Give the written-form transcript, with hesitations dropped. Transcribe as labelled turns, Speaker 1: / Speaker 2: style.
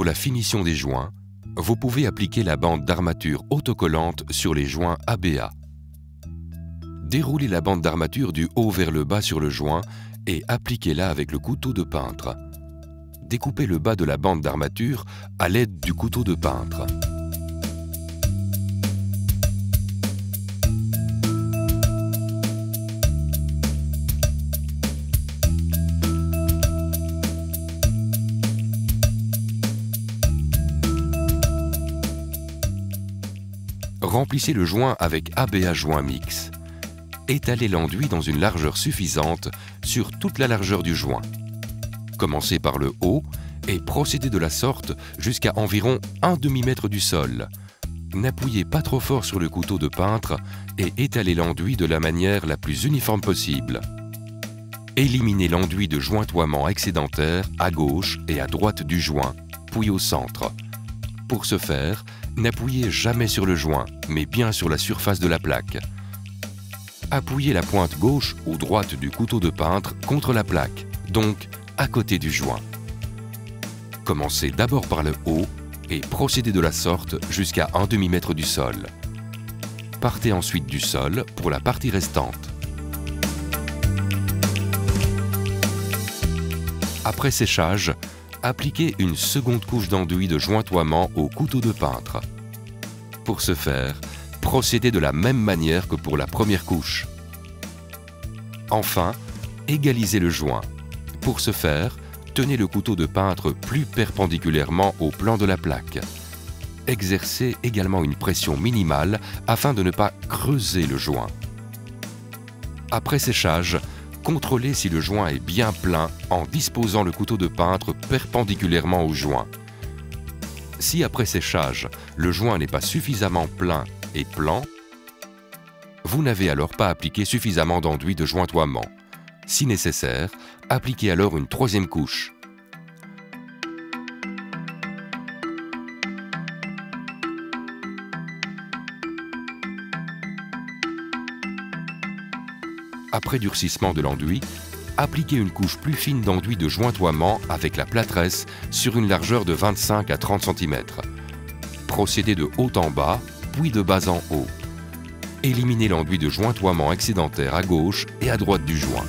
Speaker 1: Pour la finition des joints, vous pouvez appliquer la bande d'armature autocollante sur les joints ABA. Déroulez la bande d'armature du haut vers le bas sur le joint et appliquez-la avec le couteau de peintre. Découpez le bas de la bande d'armature à l'aide du couteau de peintre. Remplissez le joint avec ABA joint mix. Étalez l'enduit dans une largeur suffisante sur toute la largeur du joint. Commencez par le haut et procédez de la sorte jusqu'à environ 1 demi-mètre du sol. N'appuyez pas trop fort sur le couteau de peintre et étalez l'enduit de la manière la plus uniforme possible. Éliminez l'enduit de jointoiement excédentaire à gauche et à droite du joint, puis au centre. Pour ce faire, n'appuyez jamais sur le joint, mais bien sur la surface de la plaque. Appuyez la pointe gauche ou droite du couteau de peintre contre la plaque, donc à côté du joint. Commencez d'abord par le haut et procédez de la sorte jusqu'à 1 demi-mètre du sol. Partez ensuite du sol pour la partie restante. Après séchage, appliquez une seconde couche d'enduit de jointoiement au couteau de peintre. Pour ce faire, procédez de la même manière que pour la première couche. Enfin, égalisez le joint. Pour ce faire, tenez le couteau de peintre plus perpendiculairement au plan de la plaque. Exercez également une pression minimale afin de ne pas creuser le joint. Après séchage, contrôlez si le joint est bien plein en disposant le couteau de peintre perpendiculairement au joint. Si après séchage, le joint n'est pas suffisamment plein et plan, vous n'avez alors pas appliqué suffisamment d'enduit de jointoiement. Si nécessaire, appliquez alors une troisième couche. Après durcissement de l'enduit, appliquez une couche plus fine d'enduit de jointoiement avec la plâtresse sur une largeur de 25 à 30 cm. Procédez de haut en bas, puis de bas en haut. Éliminez l'enduit de jointoiement excédentaire à gauche et à droite du joint.